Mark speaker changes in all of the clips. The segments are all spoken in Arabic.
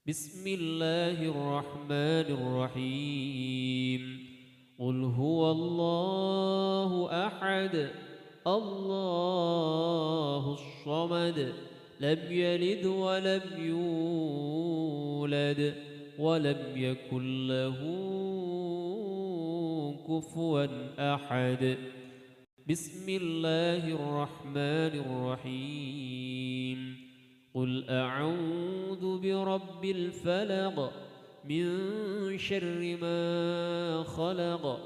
Speaker 1: بسم الله الرحمن الرحيم. قل هو الله أحد الله الصمد لم يلد ولم يولد ولم يكن له كفوا أحد. بسم الله الرحمن الرحيم. قل أعوذ برب الفلق من شر ما خلق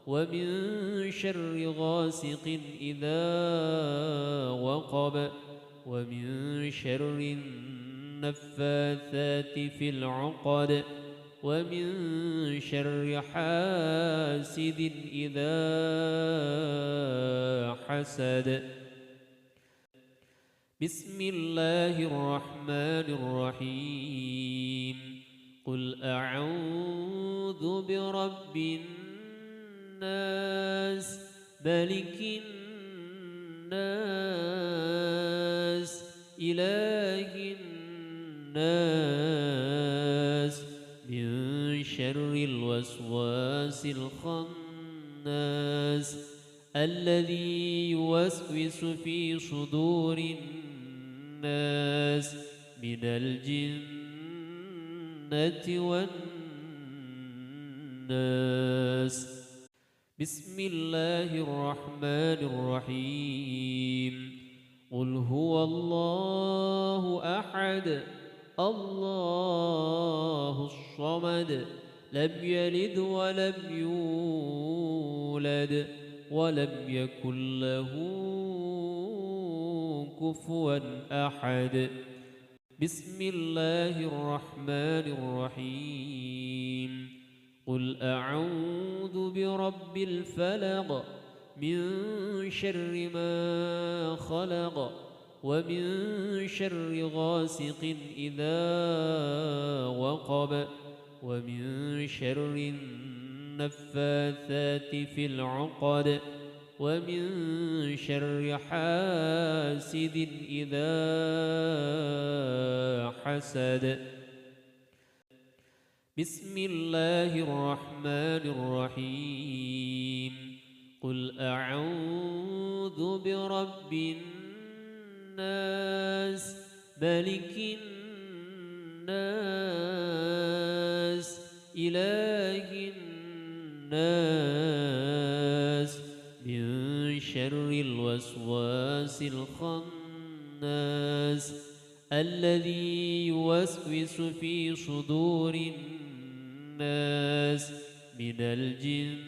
Speaker 1: ومن شر غاسق إذا وقب ومن شر النفاثات في العقد ومن شر حاسد إذا حسد. بسم الله الرحمن الرحيم. قل أعوذ برب الناس ملك الناس إله الناس من شر الوسواس الخناس الذي يوسوس في صدور الناس من الجنة والناس. بسم الله الرحمن الرحيم. قل هو الله أحد الله الصمد لم يلد ولم يولد ولم يكن له كفوا أحد. بسم الله الرحمن الرحيم. قل أعوذ برب الفلق من شر ما خلق ومن شر غاسق إذا وقب ومن شر النفاثات في العقد ومن شر حاسد إذا حسد. بسم الله الرحمن الرحيم. قل أعوذ برب الناس ملك الناس إله الناس من شر الوسواس الخناس الذي يوسوس في صدور الناس من الجنة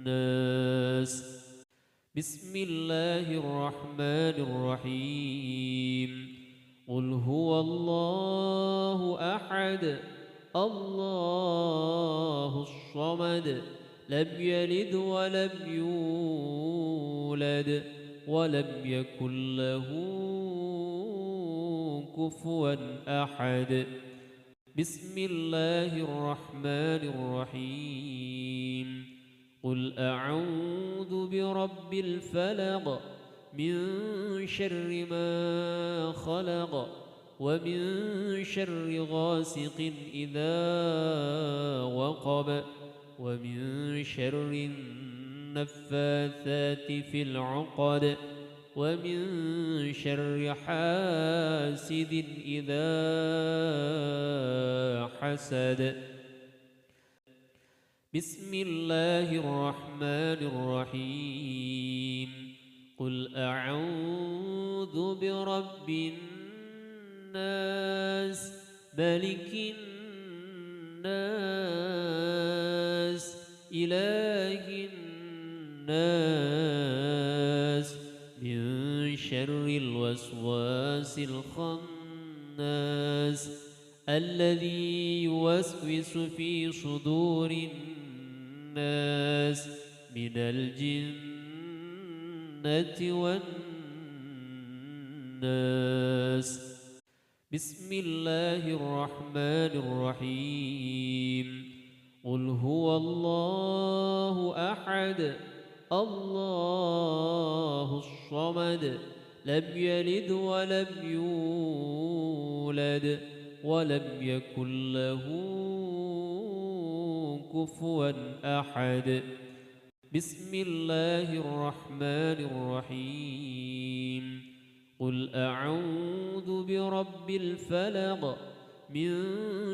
Speaker 1: والناس. بسم الله الرحمن الرحيم. قل هو الله أحد الله الصمد لم يلد ولم يولد ولم يكن له كفوا أحد. بسم الله الرحمن الرحيم. قل أعوذ برب الفلق من شر ما خلق ومن شر غاسق إذا وقب ومن شر النفاثات في العقد ومن شر حاسد إذا حسد. بسم الله الرحمن الرحيم. قل أعوذ برب الناس ملك الناس إله الناس من شر الوسواس الخناس الذي يوسوس في صدور الناس من الجنة والناس. بسم الله الرحمن الرحيم. قل هو الله أحد الله الصمد لم يلد ولم يولد ولم يكن له كفوا أحد. بسم الله الرحمن الرحيم. قل أعوذ برب الفلق من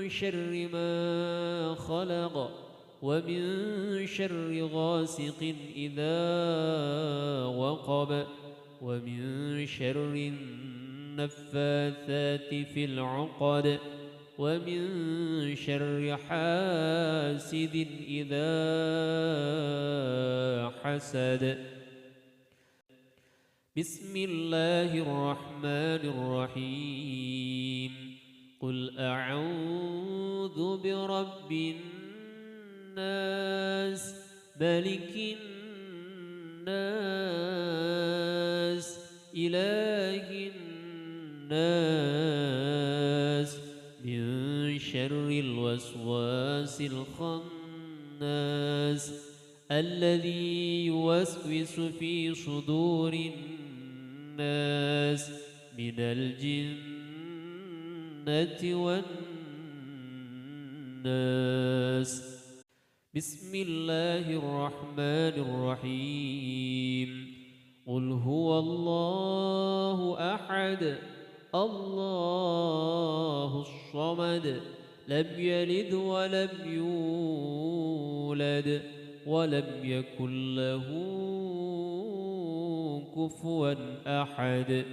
Speaker 1: شر ما خلق ومن شر غاسق إذا وقب ومن شر النفاثات في العقد ومن شر حاسد إذا حسد. بسم الله الرحمن الرحيم. قل أعوذ برب الناس ملك الناس إله الناس من شر الوسواس الخناس الذي يوسوس في صدور الناس من الجنة والناس. بسم الله الرحمن الرحيم. قل هو الله أحد الله الصمد لم يلد ولم يولد ولم يكن له كفوا أحد.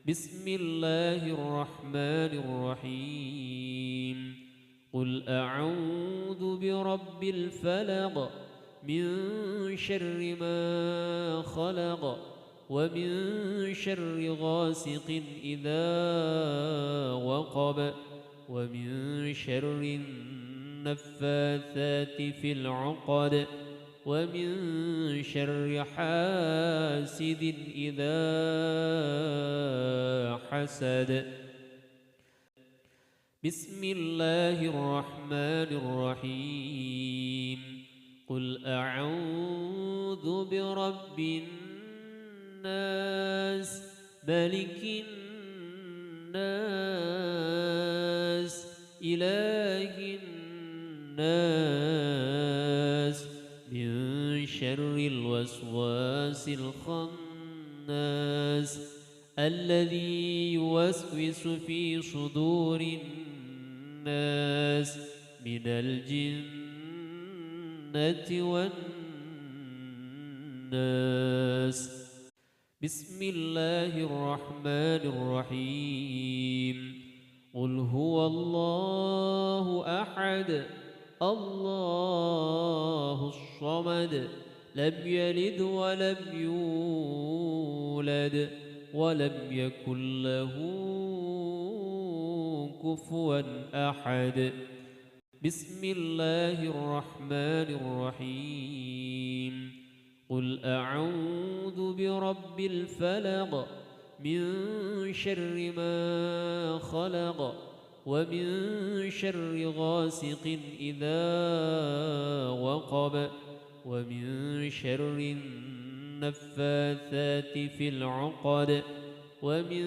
Speaker 1: بسم الله الرحمن الرحيم. قل أعوذ برب الفلق من شر ما خلق ومن شر غاسق إذا وقب ومن شر النفاثات في العقد ومن شر حاسد إذا حسد. بسم الله الرحمن الرحيم. قل أعوذ برب الناس ملك الناس إله الناس من شر الوسواس الخناس الذي يوسوس في صدور الناس من الجنة والناس. بسم الله الرحمن الرحيم. قل هو الله أحد الله الصمد لم يلد ولم يولد ولم يكن له كفوا أحد. بسم الله الرحمن الرحيم. قل أعوذ برب الفلق من شر ما خلق ومن شر غاسق إذا وقب ومن شر النفاثات في العقد ومن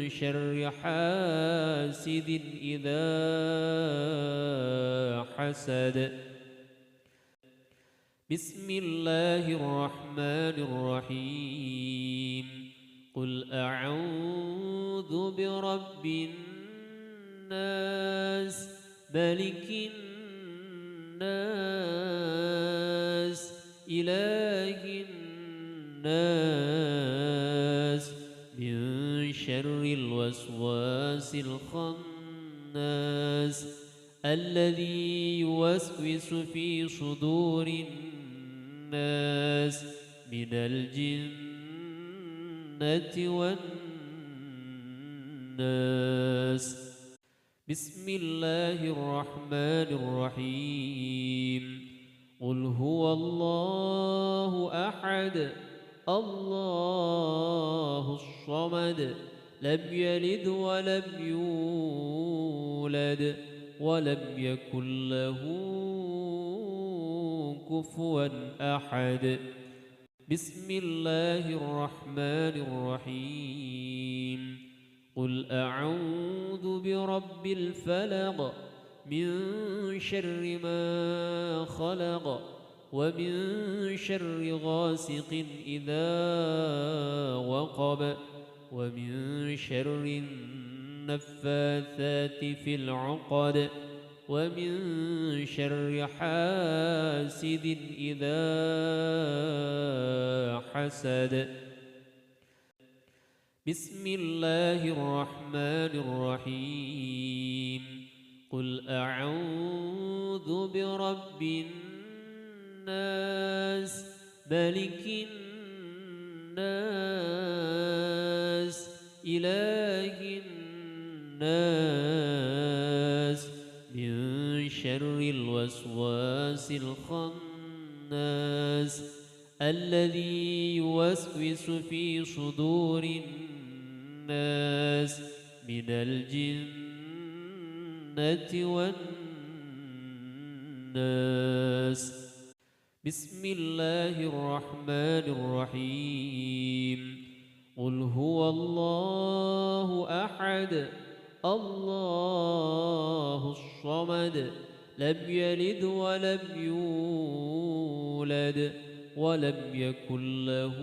Speaker 1: شر حاسد إذا حسد. بسم الله الرحمن الرحيم. قل أعوذ برب الناس ملك الناس إله الناس من شر الوسواس الخناس الذي يوسوس في صدور الناس من الجنة والناس. بسم الله الرحمن الرحيم. قل هو الله أحد الله الصمد لم يلد ولم يولد ولم يكن له كفوا أحد. بسم الله الرحمن الرحيم قل أعوذ برب الفلق من شر ما خلق ومن شر غاسق إذا وقب ومن شر النفاثات في العقد ومن شر حاسد إذا حسد بسم الله الرحمن الرحيم قل أعوذ برب الناس ملك الناس إله الناس من شر الوسواس الخناس الذي يوسوس في صدور الناس من الجنة والناس بسم الله الرحمن الرحيم قل هو الله أحد الله الصمد لم يلد ولم يولد ولم يكن له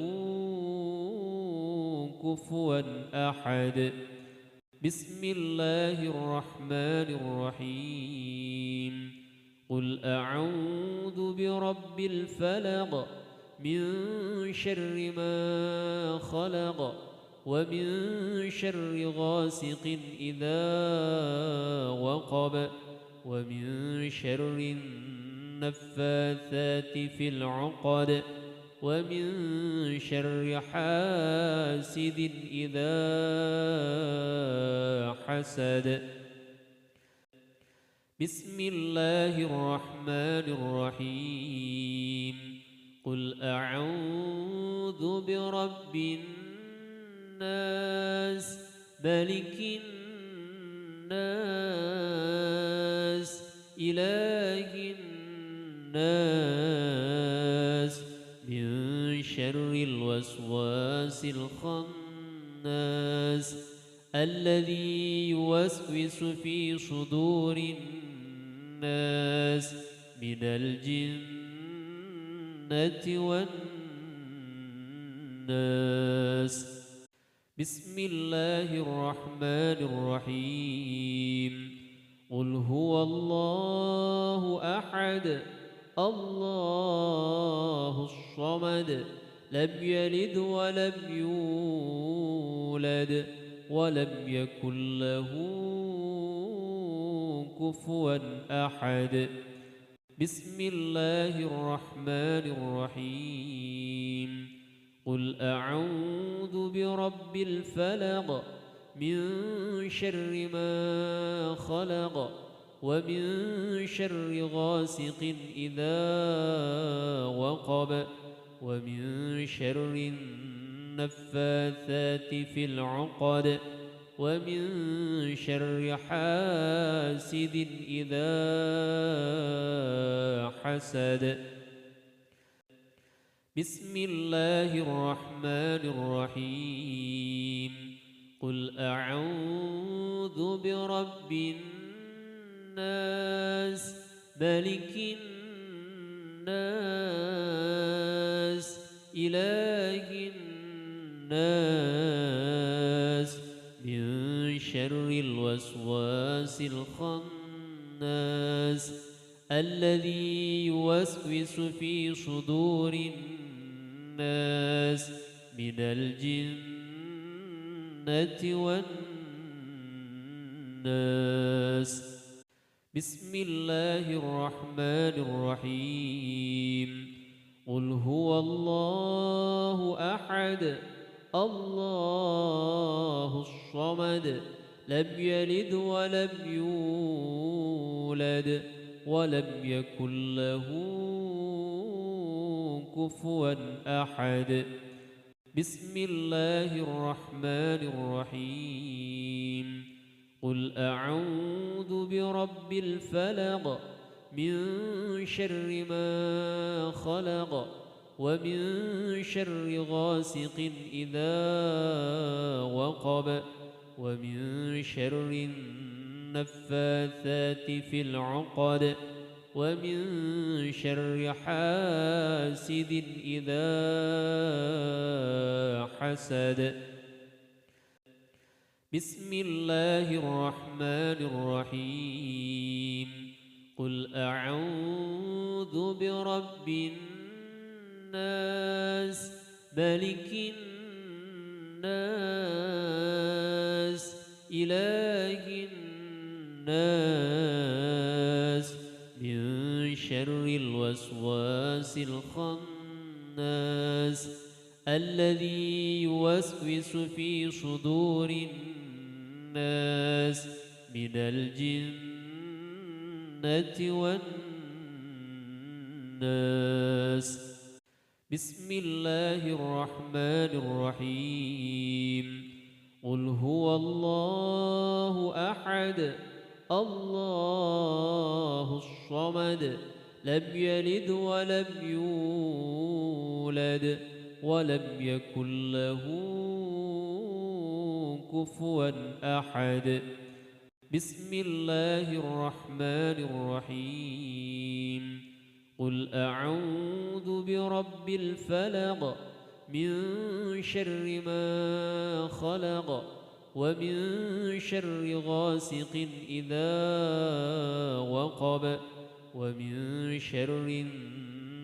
Speaker 1: كفوا أحد بسم الله الرحمن الرحيم قل أعوذ برب الفلق من شر ما خلق ومن شر غاسق إذا وقب ومن شر النفاثات في العقد ومن شر حاسد إذا حسد بسم الله الرحمن الرحيم قل أعوذ برب الناس ملك الناس إله الناس من شر الوسواس الخناس الذي يوسوس في صدور الناس من الجنة والناس بسم الله الرحمن الرحيم قل هو الله أحد الله الصمد لم يلد ولم يولد ولم يكن له كفوا أحد بسم الله الرحمن الرحيم قل أعوذ برب الفلق من شر ما خلق ومن شر غاسق إذا وقب ومن شر النفاثات في العقد ومن شر حاسد إذا حسد بسم الله الرحمن الرحيم قل أعوذ برب الناس ملك الناس إله الناس من شر الوسواس الخناس الذي يوسوس في صدور الناس من الجنة والناس بسم الله الرحمن الرحيم قل هو الله أحد الله الصمد لم يلد ولم يولد ولم يكن له كفوا أحد بسم الله الرحمن الرحيم قل أعوذ برب الفلق من شر ما خلق ومن شر غاسق إذا وقب ومن شر النفاثات في العقد ومن شر حاسد إذا حسد. بسم الله الرحمن الرحيم. قل أعوذ برب الناس ملك الناس إله الناس من شر الوسواس الخناس الذي يوسوس في صدور الناس من الجنة والناس. بسم الله الرحمن الرحيم. قل هو الله أحد الله الصمد لم يلد ولم يولد ولم يكن له كفوا أحد. بسم الله الرحمن الرحيم. قل أعوذ برب الفلق من شر ما خلق ومن شر غاسق إذا وقب ومن شر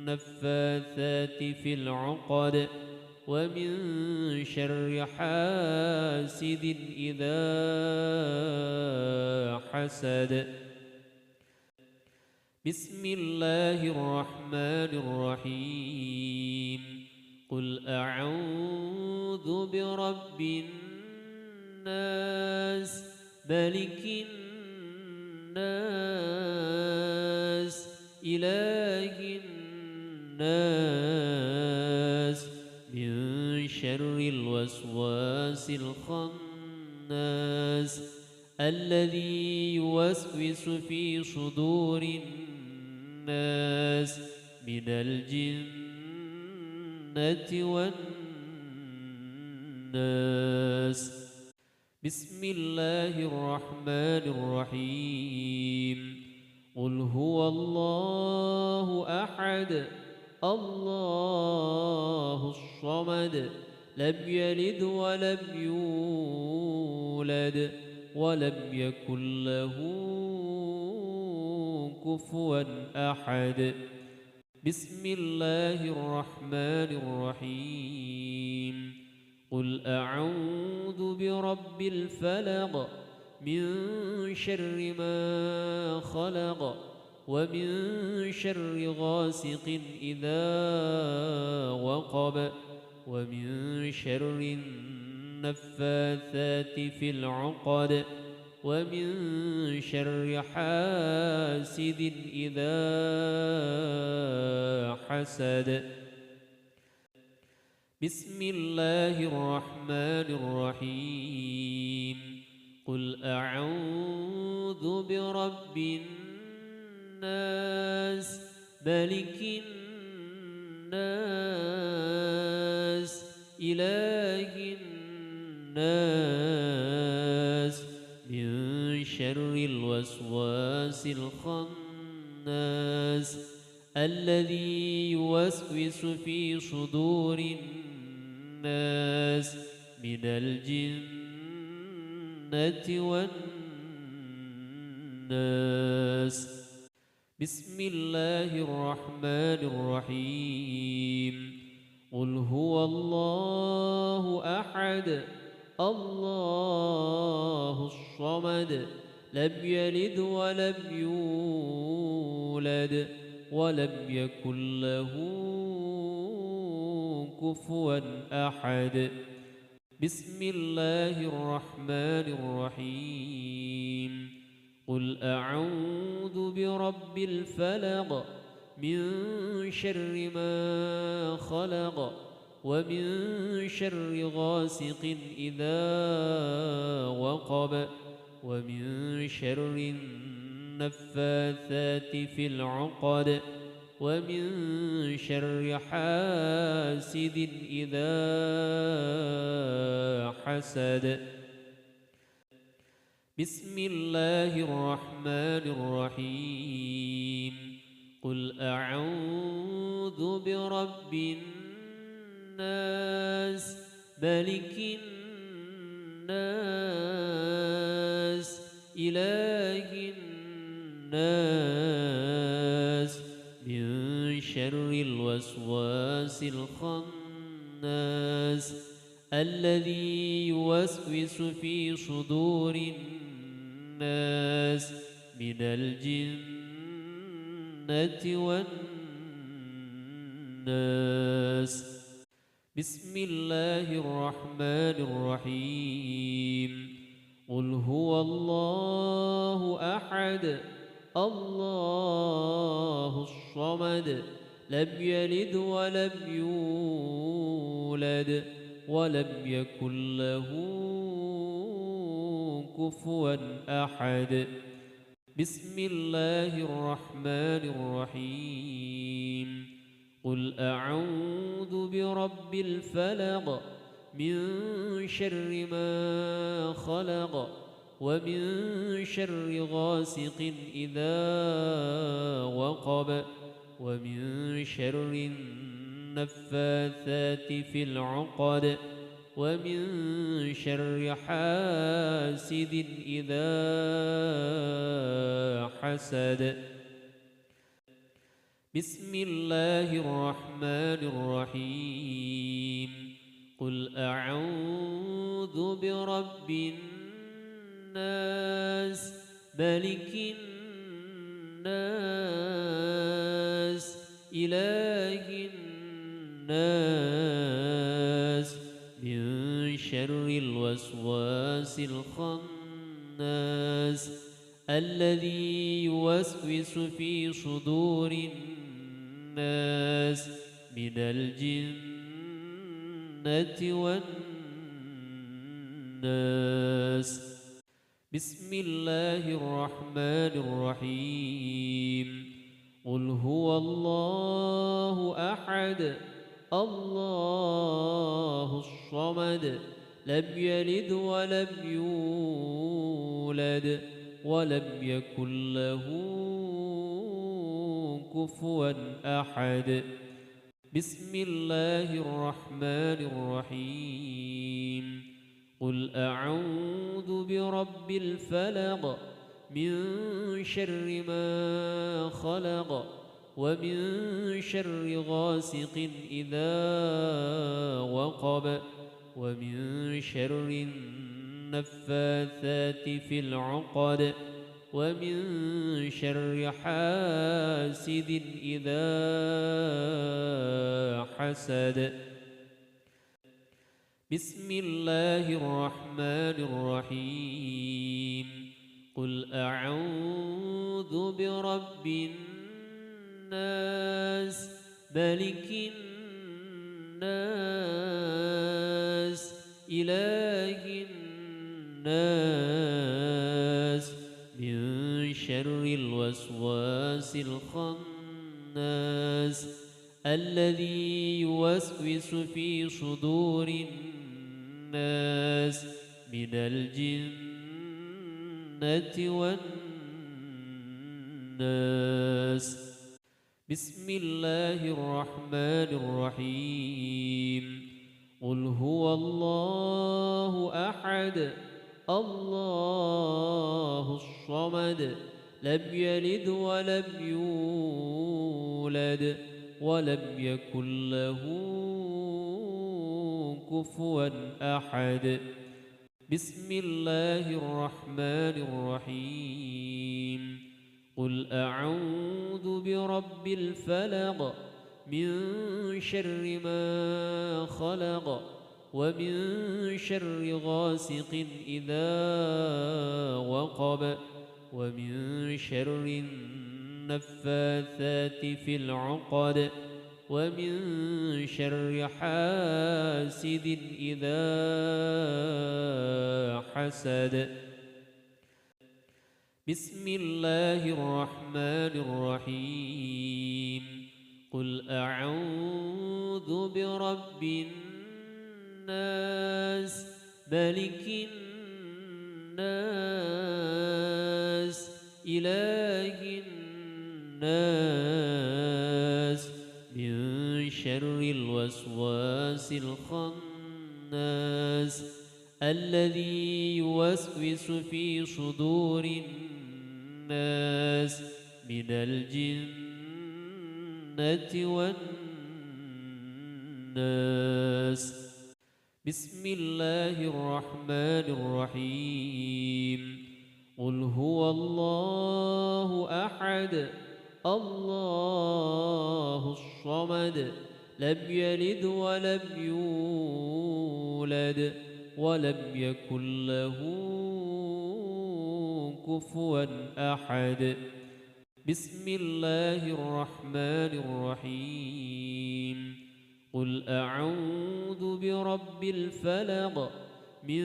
Speaker 1: النفاثات في العقد ومن شر حاسد إذا حسد. بسم الله الرحمن الرحيم. قل أعوذ برب الناس ملك الناس إله الناس من شر الوسواس الخناس الذي يوسوس في صدور الناس من الجنة والناس. بسم الله الرحمن الرحيم. قل هو الله أحد الله الصمد لم يلد ولم يولد ولم يكن له كفوا أحد. بسم الله الرحمن الرحيم. قل أعوذ برب الفلق من شر ما خلق ومن شر غاسق إذا وقب ومن شر النفاثات في العقد ومن شر حاسد إذا حسد. بسم الله الرحمن الرحيم. قل أعوذ برب الناس ملك الناس إله الناس من شر الوسواس الخناس الذي يوسوس في صدور الناس من الجنة والناس. بسم الله الرحمن الرحيم. قل هو الله أحد الله الصمد لم يلد ولم يولد ولم يكن له كفوا أحد. بسم الله الرحمن الرحيم. قل أعوذ برب الفلق من شر ما خلق ومن شر غاسق إذا وقب ومن شر النفاثات في العقد ومن شر حاسد إذا حسد. بسم الله الرحمن الرحيم. قل أعوذ برب الناس ملك الناس إله الناس من شر الوسواس الخناس الذي يوسوس في صدور الناس من الجنة والناس. بسم الله الرحمن الرحيم. قل هو الله أحد الله الصمد لم يلد ولم يولد ولم يكن له كفوا أحد. بسم الله الرحمن الرحيم. قل أعوذ برب الفلق من شر ما خلق ومن شر غاسق إذا وقب ومن شر النفاثات في العقد ومن شر حاسد إذا حسد. بسم الله الرحمن الرحيم. قل أعوذ برب الناس ملك الناس إله الناس من شر الوسواس الخناس الذي يوسوس في صدور الناس من الجنة والناس. بسم الله الرحمن الرحيم. قل هو الله أحد الله الصمد لم يلد ولم يولد ولم يكن له كفوا أحد. بسم الله الرحمن الرحيم. قل أعوذ برب الفلق من شر ما خلق ومن شر غاسق إذا وقب ومن شر النفاثات في العقد ومن شر حاسد إذا حسد. بسم الله الرحمن الرحيم. قل أعوذ برب الناس ملك الناس إله الناس من شر الوسواس الخناس الذي يوسوس في صدور الناس من الجنة والناس. بسم الله الرحمن الرحيم. قل هو الله أحد الله الصمد لم يلد ولم يولد ولم يكن له كفوا أحد. بسم الله الرحمن الرحيم. قل أعوذ برب الفلق من شر ما خلق ومن شر غاسق إذا وقب ومن شر النفاثات في العقد ومن شر حاسد إذا حسد. بسم الله الرحمن الرحيم. قل أعوذ برب الناس ملك الناس إله الناس من شر الوسواس الخناس الذي يوسوس في صدور الناس من الجنة والناس. بسم الله الرحمن الرحيم. قل هو الله أحد الله الصمد لم يلد ولم يولد ولم يكن له كفوا أحد. بسم الله الرحمن الرحيم. قل أعوذ برب الفلق من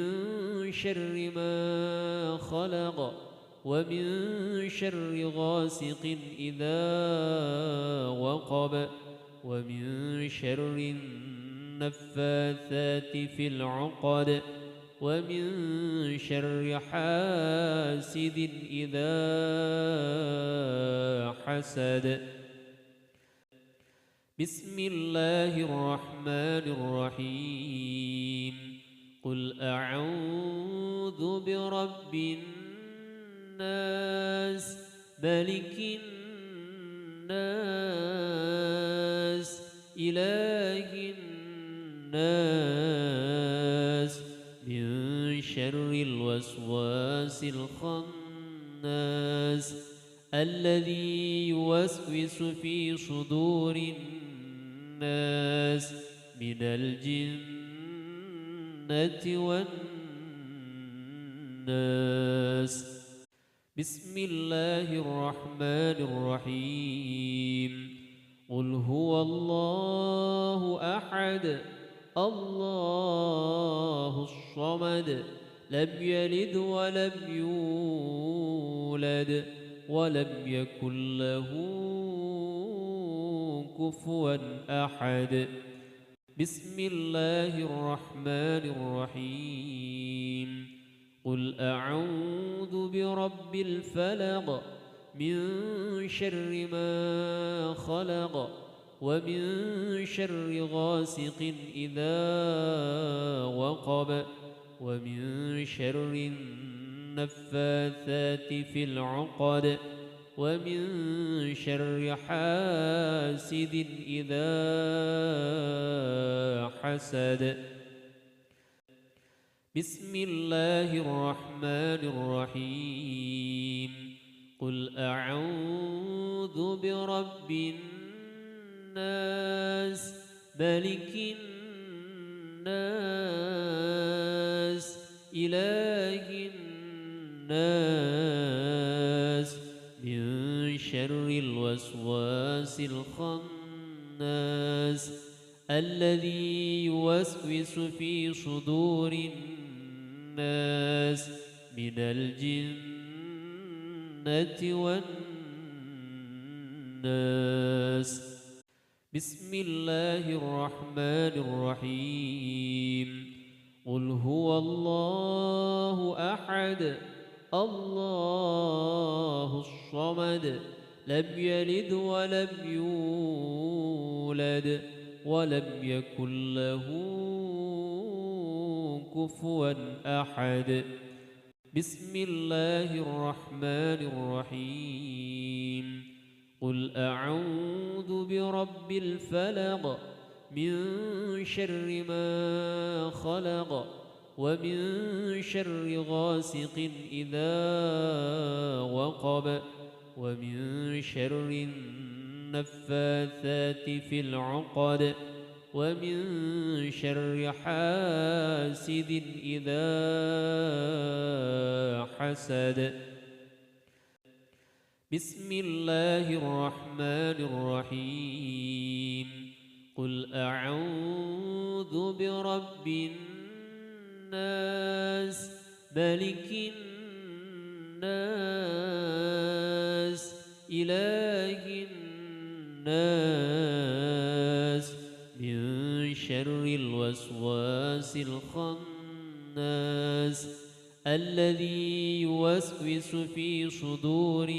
Speaker 1: شر ما خلق ومن شر غاسق إذا وقب ومن شر النفاثات في العقد ومن شر حاسد إذا حسد. بسم الله الرحمن الرحيم. قل أعوذ برب الناس ملك الناس إله الناس من شر الوسواس الخناس الذي يوسوس في صدور الناس من الجنة والناس. بسم الله الرحمن الرحيم. قل هو الله أحد الله الصمد لم يلد ولم يولد ولم يكن له كفوا أحد. بسم الله الرحمن الرحيم. قل أعوذ برب الفلق من شر ما خلق ومن شر غاسق إذا وقب ومن شر النفاثات في العقد ومن شر حاسد إذا حسد. بسم الله الرحمن الرحيم. قل أعوذ برب الناس ملك الناس إله الناس من شر الوسواس الخناس الذي يوسوس في صدور الناس من الجنة والناس. بسم الله الرحمن الرحيم. قل هو الله أحد الله الصمد لم يلد ولم يولد ولم يكن له كفوا أحد. بسم الله الرحمن الرحيم. قل أعوذ برب الفلق من شر ما خلق ومن شر غاسق إذا وقب ومن شر النفاثات في العقد ومن شر حاسد إذا حسد. بسم الله الرحمن الرحيم. قل أعوذ برب الناس ملك الناس إله الناس شر الوسواس الخناس الذي يوسوس في صدور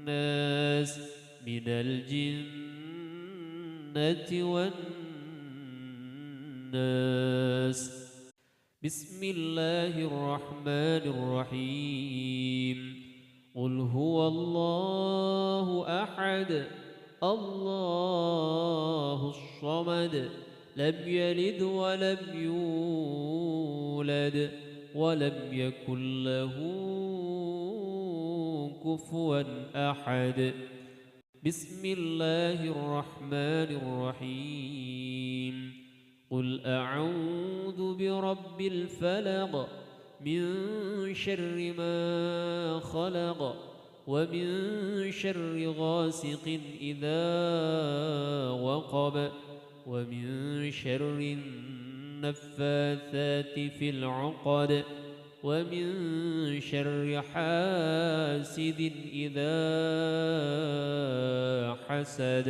Speaker 1: الناس من الجنة والناس. بسم الله الرحمن الرحيم. قل هو الله أحد الله الصمد لم يلد ولم يولد ولم يكن له كفوا أحد. بسم الله الرحمن الرحيم. قل أعوذ برب الفلق من شر ما خلق ومن شر غاسق إذا وقب ومن شر النفاثات في العقد ومن شر حاسد إذا حسد.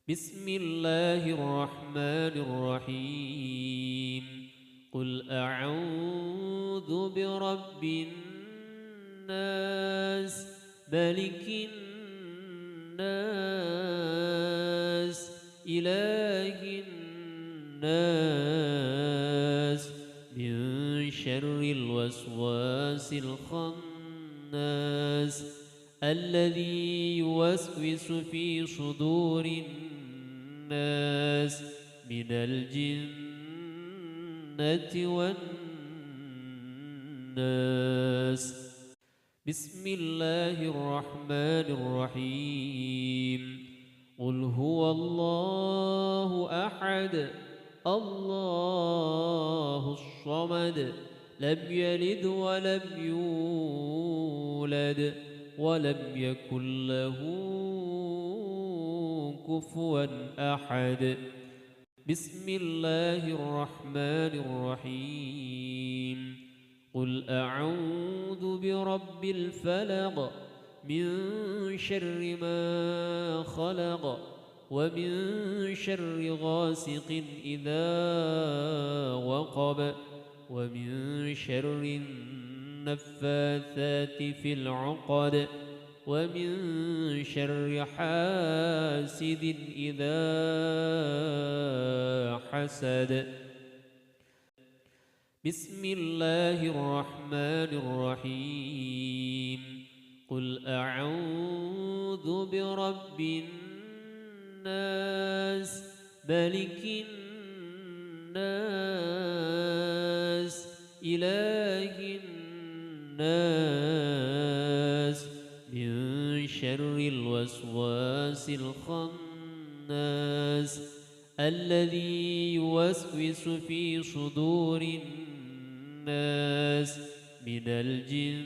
Speaker 1: بسم الله الرحمن الرحيم. قل أعوذ برب الناس ملك الناس إله الناس من شر الوسواس الخناس الذي يوسوس في صدور الناس من الجنة والناس. بسم الله الرحمن الرحيم. قل هو الله أحد الله الصمد لم يلد ولم يولد ولم يكن له كفوا أحد. بسم الله الرحمن الرحيم. قل أعوذ برب الفلق من شر ما خلق ومن شر غاسق إذا وقب ومن شر النفاثات في العقد ومن شر حاسد إذا حسد. بسم الله الرحمن الرحيم. قل أعوذ برب الناس ملك الناس إله الناس من شر الوسواس الخناس الذي يوسوس في صدور الناس من الجنة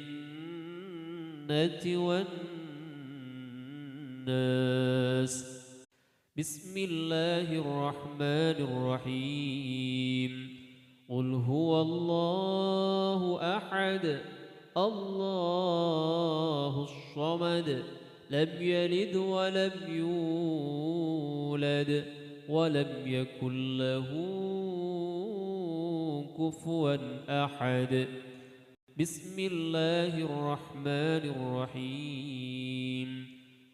Speaker 1: والناس. بسم الله الرحمن الرحيم. قل هو الله أحد الله الصمد لم يلد ولم يولد ولم يكن له كفوا أحد. بسم الله الرحمن الرحيم.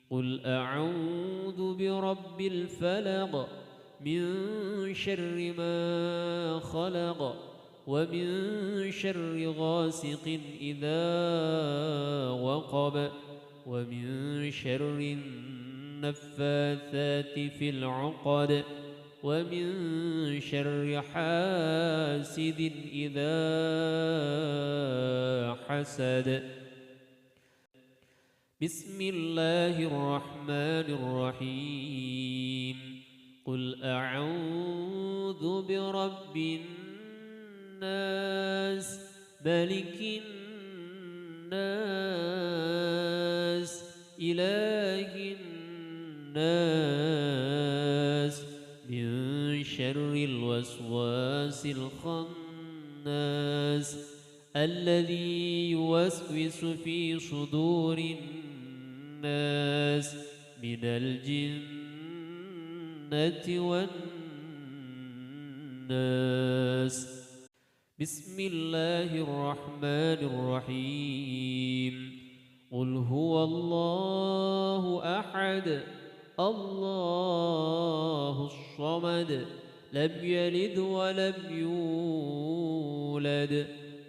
Speaker 1: قل أعوذ برب الفلق من شر ما خلق ومن شر غاسق إذا وقب ومن شر النفاثات في العقد ومن شر حاسد إذا حسد. بسم الله الرحمن الرحيم. قل أعوذ برب الناس ملك الناس إله الناس من شر الوسواس الخناس الذي يوسوس في صدور الناس من الجنة والناس. بسم الله الرحمن الرحيم. قل هو الله أحد الله الصمد لم يلد ولم يولد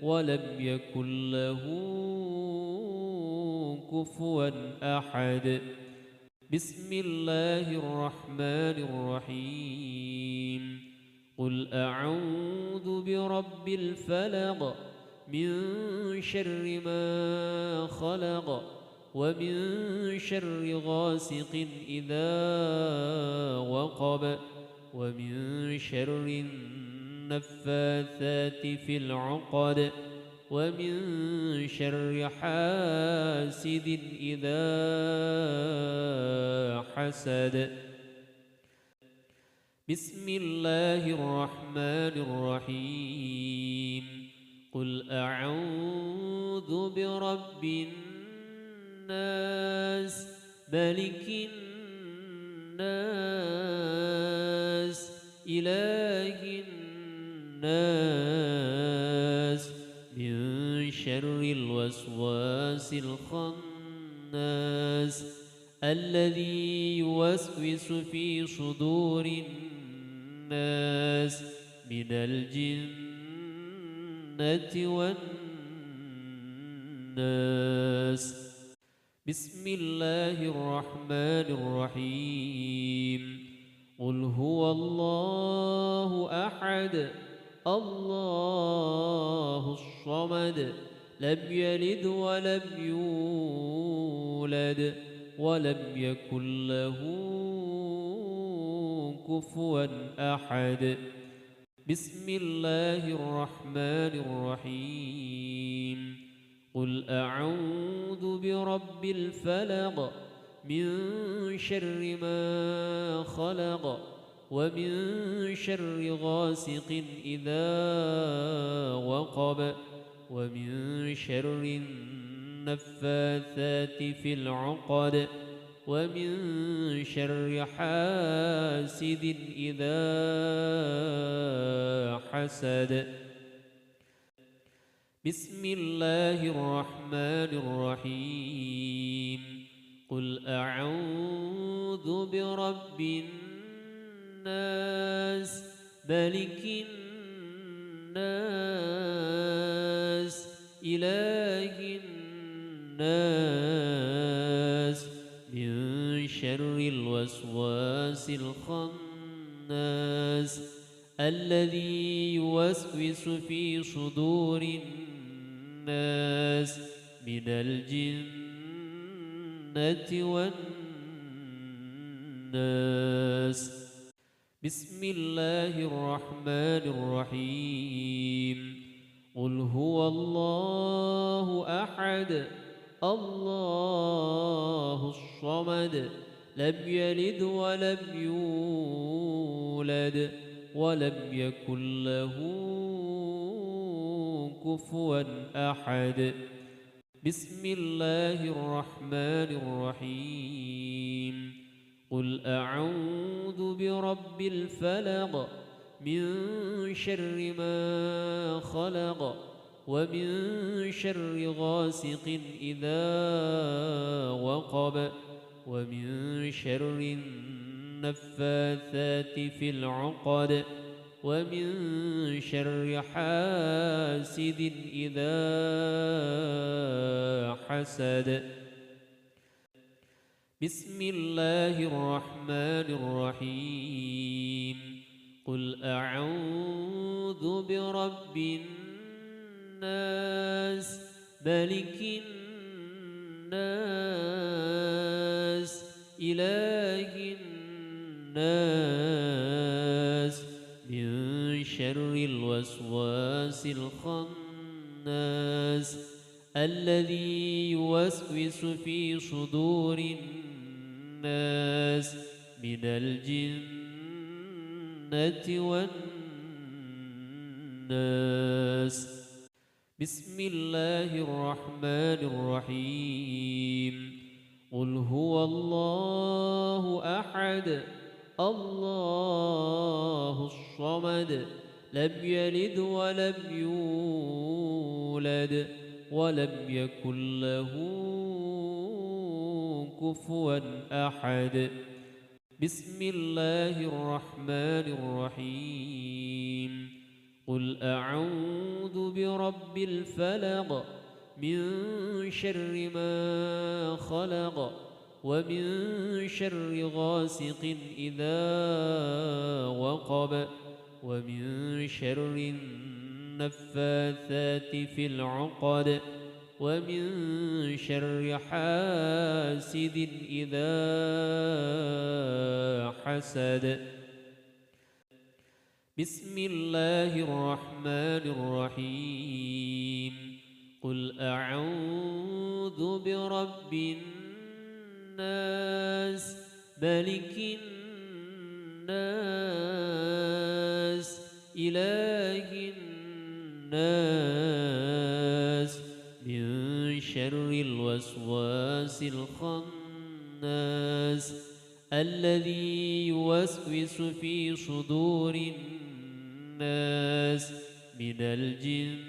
Speaker 1: ولم يكن له كفوا أحد. بسم الله الرحمن الرحيم. قل أعوذ برب الفلق من شر ما خلق ومن شر غاسق إذا وقب ومن شر النفاثات في العقد ومن شر حاسد إذا حسد. بسم الله الرحمن الرحيم. قل أعوذ برب الناس ملك الناس إله الناس من شر الوسواس الخناس الذي يوسوس في صدور الناس من الجنة والناس. بسم الله الرحمن الرحيم. قل هو الله أحد الله الصمد لم يلد ولم يولد ولم يكن له كفوا أحد. بسم الله الرحمن الرحيم. قل أعوذ برب الفلق من شر ما خلق ومن شر غاسق إذا وقب ومن شر النفاثات في العقد ومن شر حاسد إذا حسد. بسم الله الرحمن الرحيم. قل أعوذ برب الناس ملك الناس إله الناس من شر الوسواس الخناس الذي يوسوس في صدور الناس من الجنة والناس. بسم الله الرحمن الرحيم. قل هو الله أحد الله الصمد لم يلد ولم يولد ولم يكن له كفوا أحد. بسم الله الرحمن الرحيم. قل أعوذ برب الفلق من شر ما خلق ومن شر غاسق إذا وقب ومن شر النفاثات في العقد ومن شر حاسد إذا حسد. بسم الله الرحمن الرحيم. قل أعوذ برب الناس ملك الناس إله الناس من شر الوسواس الخناس الذي يوسوس في صدور الناس من الجنة والناس. بسم الله الرحمن الرحيم. قل هو الله أحد الله الصمد لم يلد ولم يولد ولم يكن له كفوا أحد. بسم الله الرحمن الرحيم. قل أعوذ برب الفلق من شر ما خلق ومن شر غاسق إذا وقب ومن شر النفاثات في العقد ومن شر حاسد إذا حسد. بسم الله الرحمن الرحيم. قل أعوذ برب الناس ملك الناس إله الناس من شر الوسواس الخناس الذي يوسوس في صدور الناس من الجنة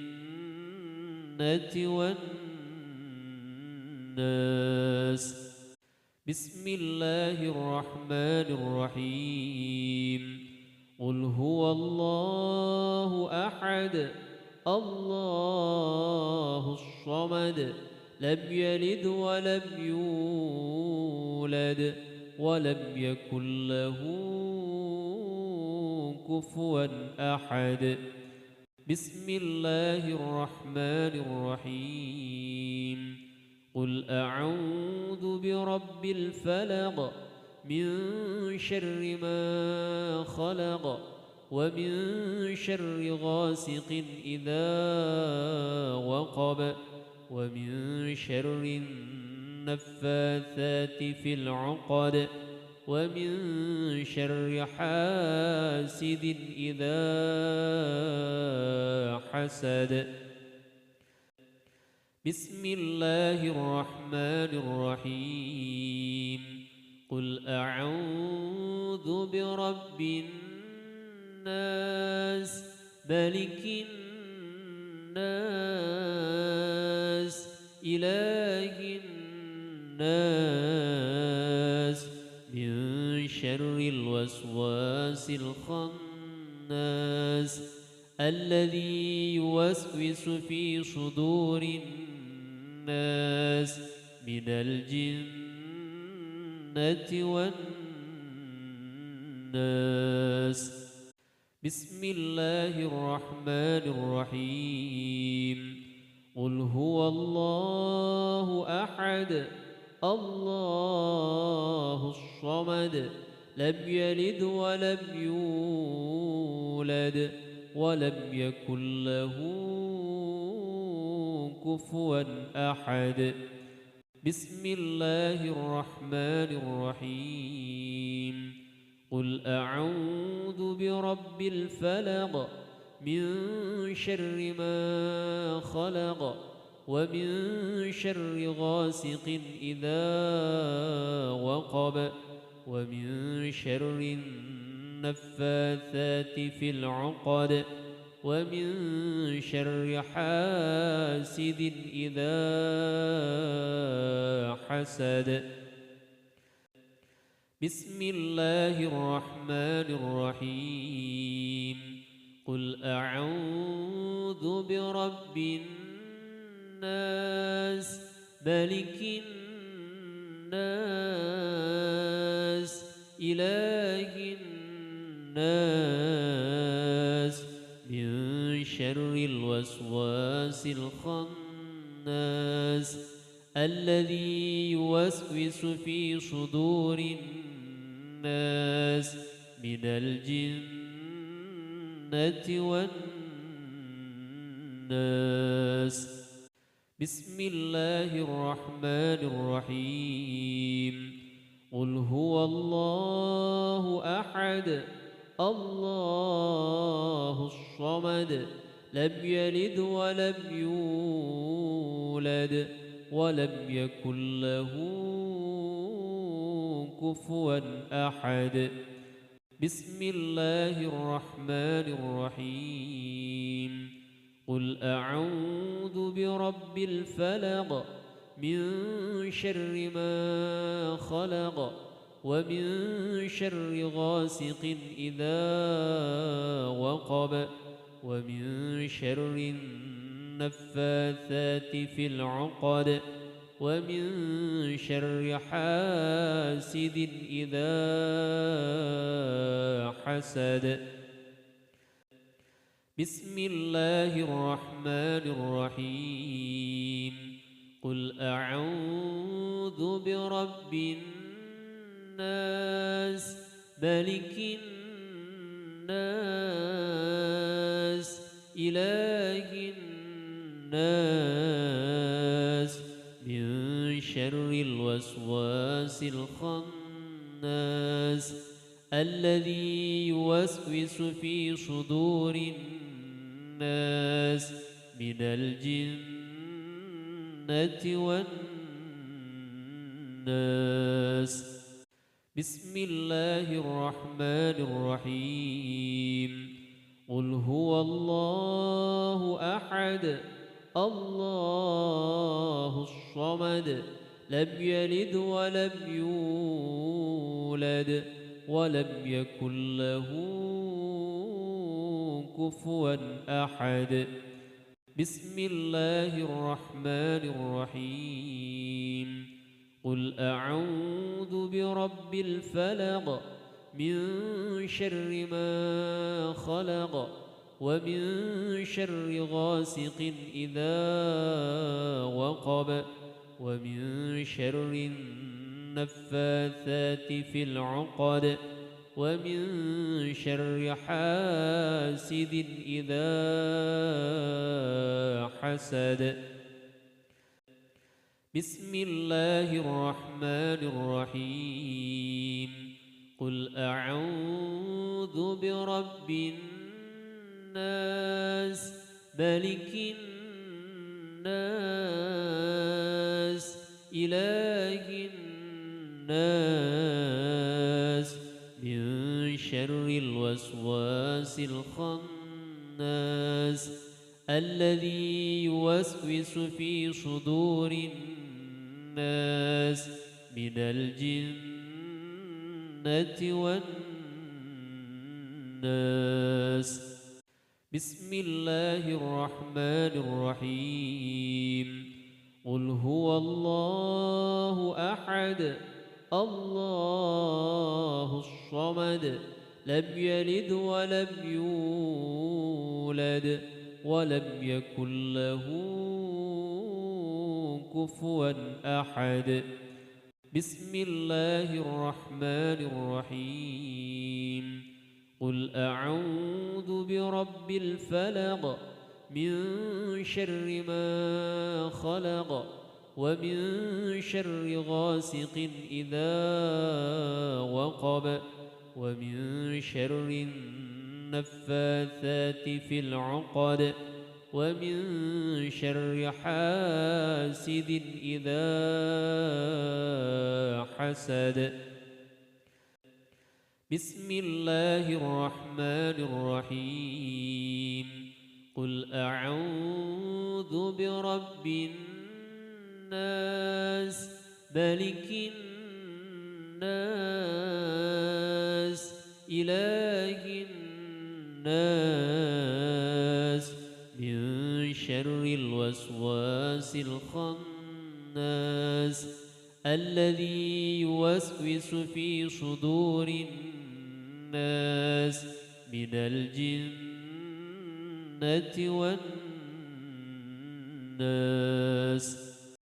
Speaker 1: والناس. بسم الله الرحمن الرحيم. قل هو الله أحد الله الصمد لم يلد ولم يولد ولم يكن له كفوا أحد. بسم الله الرحمن الرحيم. قل أعوذ برب الفلق من شر ما خلق ومن شر غاسق إذا وقب ومن شر النفاثات في العقد ومن شر حاسد إذا حسد. بسم الله الرحمن الرحيم. قل أعوذ برب الناس ملك الناس إله الناس من شر الوسواس الخناس الذي يوسوس في صدور الناس من الجنة والناس. بسم الله الرحمن الرحيم. قل هو الله أحد الله الصمد لم يلد ولم يولد ولم يكن له كفوا أحد. بسم الله الرحمن الرحيم. قل أعوذ برب الفلق من شر ما خلق ومن شر غاسق إذا وقب ومن شر النفاثات في العقد ومن شر حاسد إذا حسد. بسم الله الرحمن الرحيم. قل أعوذ برب الناس ملك الناس إله الناس من شر الوسواس الخناس الذي يوسوس في صدور الناس من الجنة والناس. بسم الله الرحمن الرحيم. قل هو الله أحد الله الصمد لم يلد ولم يولد ولم يكن له كفوا أحد. بسم الله الرحمن الرحيم قل أعوذ برب الفلق من شر ما خلق ومن شر غاسق إذا وقب ومن شر النفاثات في العقد ومن شر حاسد إذا حسد بسم الله الرحمن الرحيم قل أعوذ برب الناس ملك الناس إله الناس من شر الوسواس الخناس الذي يوسوس في صدور الناس من الجنة والناس بسم الله الرحمن الرحيم قل هو الله أحد الله الصمد لم يلد ولم يولد ولم يكن له كفوا أحد بسم الله الرحمن الرحيم قل أعوذ برب الفلق من شر ما خلق ومن شر غاسق إذا وقب ومن شر النفاثات في العقد ومن شر حاسد إذا حسد بسم الله الرحمن الرحيم قل أعوذ برب الناس ملك الناس إله الناس من شر الوسواس الخناس الذي يوسوس في صدور الناس من الجنة والناس بسم الله الرحمن الرحيم قل هو الله أحد الله الصمد لم يلد ولم يولد ولم يكن له كفوا أحد بسم الله الرحمن الرحيم قل أعوذ برب الفلق من شر ما خلق ومن شر غاسق إذا وقب ومن شر النفاثات في العقد ومن شر حاسد إذا حسد بسم الله الرحمن الرحيم قل أعوذ برب الناس ملك الناس إله الناس من شر الوسواس الخناس الذي يوسوس في صدور الناس من الجنة والناس